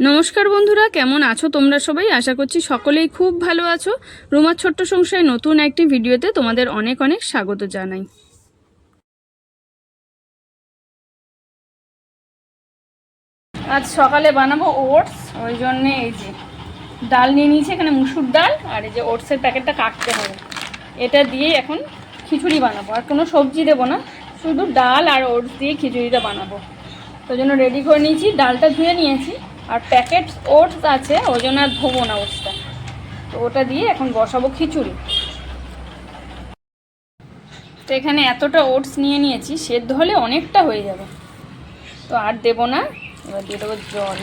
নমস্কার বন্ধুরা, কেমন আছো তোমরা সবাই? আশা করছি সকলেই খুব ভালো আছো। রুমার ছোট্ট সংসারে নতুন একটি ভিডিওতে তোমাদের অনেক অনেক স্বাগত জানাই। আজ সকালে বানাবো ওটস, ওই জন্যে এই যে ডাল নিয়ে নিয়েছি, এখানে মুসুর ডাল, আর এই যে ওটসের প্যাকেটটা কাটতে হবে। এটা দিয়ে এখন খিচুড়ি বানাবো, আর কোনো সবজি দেবো না, শুধু ডাল আর ওটস দিয়ে খিচুড়িটা বানাবো। তো জন্য রেডি করে নিয়েছি, ডালটা ধুয়ে নিয়েছি, আর প্যাকেট ওটস আছে ওই জন্য আর ধোবো না ওটসটা। তো ওটা দিয়ে এখন বসাবো খিচুড়ি। তো এখানে এতটা ওটস নিয়ে নিয়েছি, সেদ্ধ হলে অনেকটা হয়ে যাবে, তো আর দেবো না। এবার দিয়ে দেবো জল।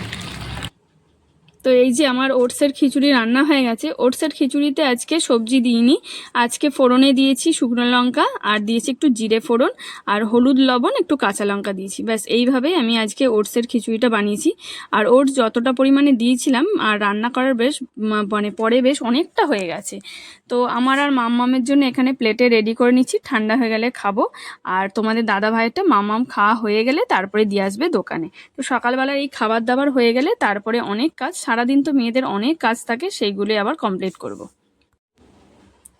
তো এই যে আমার ওটসের খিচুড়ি রান্না হয়ে গেছে। ওটসের খিচুড়িতে আজকে সবজি দিইনি, আজকে ফোড়নে দিয়েছি শুকনো লঙ্কা, আর দিয়েছি একটু জিরে ফোড়ন, আর হলুদ লবণ, একটু কাঁচা লঙ্কা দিয়েছি। ব্যাস এইভাবেই আমি আজকে ওটসের খিচুড়িটা বানিয়েছি। আর ওটস যতটা পরিমাণে দিয়েছিলাম আর রান্না করার বেশ মানে পরে বেশ অনেকটা হয়ে গেছে। তো আমার আর মাম্মামের জন্য এখানে প্লেটে রেডি করে নিচ্ছি, ঠান্ডা হয়ে গেলে খাবো। আর তোমাদের দাদা ভাইয়েরটা মাম্মাম খাওয়া হয়ে গেলে তারপরে দিয়ে আসবে দোকানে। তো সকালবেলা এই খাবার দাবার হয়ে গেলে তারপরে অনেক কাজ, সারাদিন তো মেয়েদের অনেক কাজ থাকে, সেইগুলি আবার কমপ্লিট করব।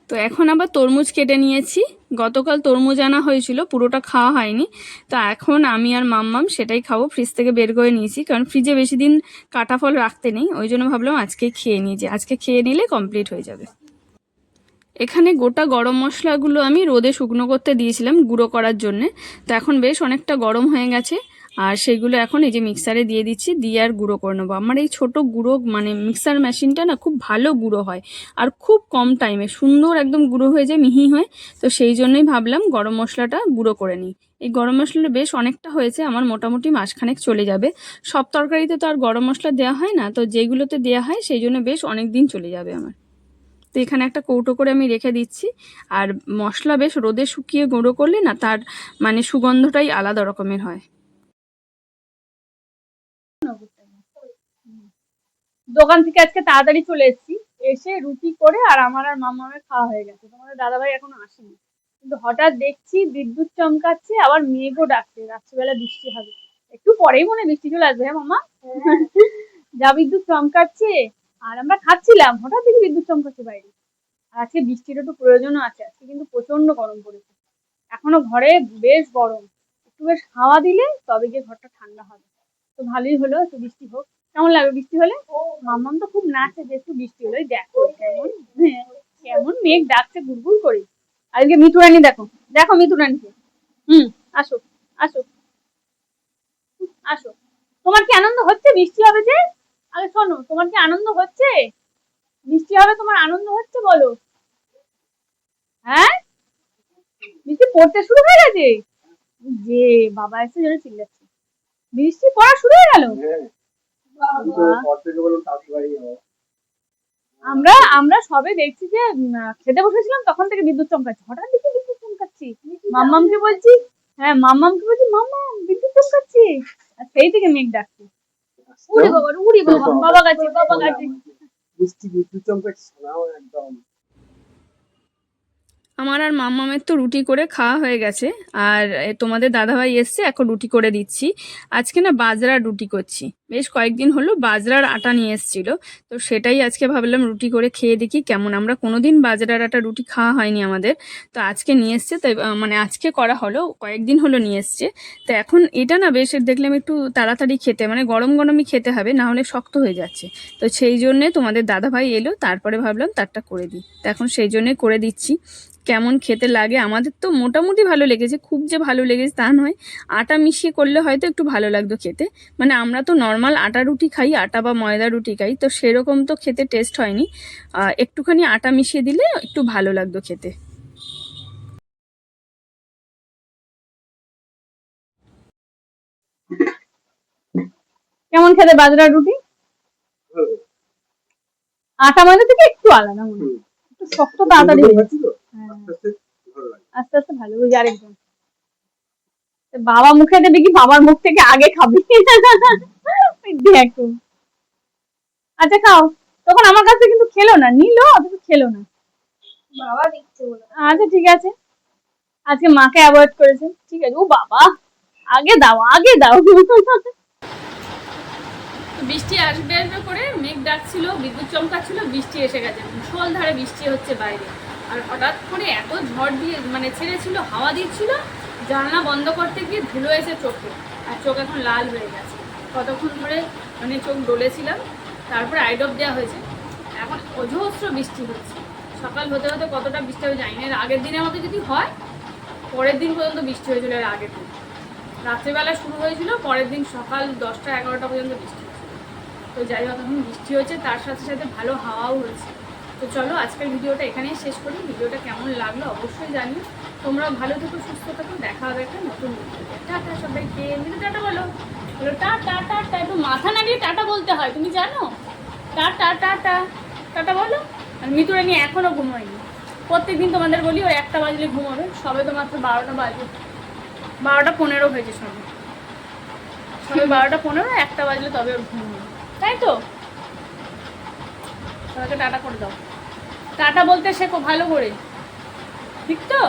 তো এখন আবার তরমুজ কেটে নিয়েছি। গতকাল তরমুজ আনা হয়েছিল, পুরোটা খাওয়া হয়নি। তো এখন আমি আর মাম্মাম সেটাই খাবো, ফ্রিজ থেকে বের করে নিয়েছি, কারণ ফ্রিজে বেশি দিন কাটা ফল রাখতে নেই, ওই জন্য ভাবলাম আজকে খেয়ে নিই, যে আজকে খেয়ে নিলে কমপ্লিট হয়ে যাবে। এখানে গোটা গরম মশলাগুলো আমি রোদে শুকনো করতে দিয়েছিলাম গুঁড়ো করার জন্যে। তো এখন বেশ অনেকটা গরম হয়ে গেছে, আর সেগুলো এখন এই যে মিক্সারে দিয়ে দিচ্ছি, দিয়ে আর গুঁড়ো করে নেবো। আমার এই ছোটো গুঁড়ো মানে মিক্সার মেশিনটা না খুব ভালো গুঁড়ো হয়, আর খুব কম টাইমে সুন্দর একদম গুঁড়ো হয়ে যায়, মিহি হয়। তো সেই জন্যই ভাবলাম গরম মশলাটা গুঁড়ো করে নিই। এই গরম মশলাটা বেশ অনেকটা হয়েছে, আমার মোটামুটি মাসখানেক চলে যাবে। সব তরকারিতে তো আর গরম মশলা দেওয়া হয় না, তো যেগুলোতে দেওয়া হয় সেই জন্য বেশ অনেক দিন চলে যাবে আমার। তো এখানে একটা কৌটো করে আমি রেখে দিচ্ছি। আর মশলা বেশ রোদে শুকিয়ে গুঁড়ো করলে না তার মানে সুগন্ধটাই আলাদা রকমের হয়। দোকান থেকে আজকে তাড়াতাড়ি চলে এসেছি, এসে রুটি করে আর আমার আর মামামের খাওয়া হয়ে গেছে। তোমাদের দাদাভাই এখনো আসেনি, কিন্তু হঠাৎ দেখছি বিদ্যুৎ চমকাচ্ছে, আবার মেঘও ডাকছে, রাত্রিবেলা বৃষ্টি হবে। একটু পরেই মনে হয় বৃষ্টি চলে আসবে। হ্যাঁ মামা, যা বিদ্যুৎ চমকাচ্ছে। আর আমরা খাচ্ছিলাম, হঠাৎ দেখি বিদ্যুৎ চমকাচ্ছে বাইরে। আর আজকে বৃষ্টির একটু প্রয়োজনও আছে, আজকে কিন্তু প্রচন্ড গরম পড়েছে। এখনো ঘরে বেশ গরম, একটু বেশ হাওয়া দিলে তবে গিয়ে ঘরটা ঠান্ডা হবে। তো ভালোই হলো একটু বৃষ্টি হোক। কেমন লাগবে বৃষ্টি হলে? মাম্মাম তো খুব নাচে যে একটু বৃষ্টি হলো। দেখো কেমন, কেমন মেঘ ডাকছে গুড়গুড় করে। আজকে মিঠু রানী দেখো, দেখো মিঠু রানীকে। আসো, আসো, আসো। তোমার কি আনন্দ হচ্ছে বৃষ্টি হবে যে? আরে শোনো, তোমার কি আনন্দ হচ্ছে বৃষ্টি হবে? তোমার আনন্দ হচ্ছে বলো? হ্যাঁ, বৃষ্টি পড়তে শুরু হয়ে গেছে। যে বাবা এসে যেন চিল্লাচ্ছে, বৃষ্টি পড়া শুরু হয়ে গেল। আমরা আমরা সবে দেখছি যে খেতে বসেছিলাম, তখন থেকে বিদ্যুৎ চমকাচ্ছে, হঠাৎ দেখি বিদ্যুৎ চমকাচ্ছি। মাম্মামকে বলছি, হ্যাঁ মাম্মামকে বলছি, মাম্মাম বিদ্যুৎ চমকাচ্ছে, আর সেই থেকে মেঘ ডাকছে। উড়ি বাবা, উড়ি বাবা, বাবা গাছে, বাবা গাছে। বৃষ্টি বিদ্যুৎ চমকাচ্ছে একদম। আমার আর মাম্মামের তো রুটি করে খাওয়া হয়ে গেছে, আর তোমাদের দাদাভাই এসছে, এখন রুটি করে দিচ্ছি। আজকে না বাজরার রুটি করছি, বেশ কয়েকদিন হলো বাজরার আটা নিয়ে এসেছিলো, তো সেটাই আজকে ভাবলাম রুটি করে খেয়ে দেখি কেমন। আমরা কোনোদিন বাজরার আটা রুটি খাওয়া হয়নি আমাদের, তো আজকে নিয়ে এসছে, তাই মানে আজকে করা হলো, কয়েকদিন হলো নিয়ে এসছে। তো এখন এটা না বেশ দেখলাম একটু তাড়াতাড়ি খেতে, মানে গরম গরমই খেতে হবে, না হলে শক্ত হয়ে যাচ্ছে। তো সেই জন্যে তোমাদের দাদাভাই এলো, তারপরে ভাবলাম তারটা করে দিই, তো এখন সেই জন্যে করে দিচ্ছি। কেমন খেতে লাগে, আমাদের তো মোটামুটি ভালো লেগেছে, খুব যে ভালো লেগেছে তা নয়। আটা মিশিয়ে করলে হয়তো একটু ভালো লাগতো খেতে, মানে আমরা তো নর্মাল আটা রুটি খাই, আটা বা ময়দা রুটি খাই, তো সেরকম তো খেতে টেস্ট হয়নি। একটুখানি আটা মিশিয়ে দিলে একটু ভালো লাগতো খেতে। কেমন খেতে বাজরার রুটি? আটা ময়দা থেকে একটু আলাদা মনে হয়, একটু শক্ত তাড়াতাড়ি হয়ে যাচ্ছে। আস্তে আস্তে ভালো হয়ে যায় আরেকজন। বাবা মুখে দেবে কি, বাবার মুখ থেকে আগে খাবি। দেখো, আচ্ছা খাও। তখন আমার কাছে কিন্তু খেলো না, নিল অথচ খেলো না। বাবা দিচ্ছে বলে। আচ্ছা ঠিক আছে, আজকে মাকে অ্যাভয়েড করেছে, ঠিক আছে। ও বাবা, আগে দাও আগে দাও। তো বৃষ্টি আসবে আসবে করে মেঘ ডাকছিল, বিদ্যুৎ চমকাচ্ছিল, বৃষ্টি এসে গেছে, মুষলধারে বৃষ্টি হচ্ছে বাইরে। আর হঠাৎ করে এত ঝড় দিয়ে মানে ছেড়েছিল, হাওয়া দিচ্ছিল, জানলা বন্ধ করতে গিয়ে ধুলো এসে চোখে, আর চোখ এখন লাল হয়ে গেছে। কতক্ষণ ধরে মানে চোখ ডলেছিলাম, তারপরে আই ড্রপ দেওয়া হয়েছে। এখন অজস্র বৃষ্টি হচ্ছে, সকাল হতে হতে কতটা বৃষ্টি হবে জানি না। এর আগের দিনের মতো যদি হয়, পরের দিন পর্যন্ত বৃষ্টি হয়েছিল। এর আগের দিন রাত্রেবেলা শুরু হয়েছিল, পরের দিন সকাল 10টা 11টা পর্যন্ত বৃষ্টি হয়েছিল। তো যাই হোক, এখন বৃষ্টি হচ্ছে, তার সাথে সাথে ভালো হাওয়াও হয়েছে। তো চলো আজকের ভিডিওটা এখানেই শেষ করি। ভিডিওটা কেমন লাগলো অবশ্যই জানিও। তোমরাও ভালো থেকো, সুস্থ থেকো, দেখা হবে একটা নতুন ভিডিওতে। টাটা সবাইকে, মিতু টাটা বলো, বলো টাটা টাটা। একটু মাথা নাড়িয়ে টাটা বলতে হয়, তুমি জানো? টাটা টাটা টাটা বলো। আর মিতুরা নিয়ে এখনও ঘুমোয়নি। প্রত্যেকদিন তোমাদের বলি ওর 1টা বাজলে ঘুমাবে, সবে তো মাত্র 12টা বাজে, 12টা 15 হয়েছে সবে, 12টা 15, 1টা বাজলে তবে ওর ঘুম হবে, তাই তো? সবাইকে টাটা করে দাও, টাটা বলতে শেখো ভালো করে, ঠিক তো?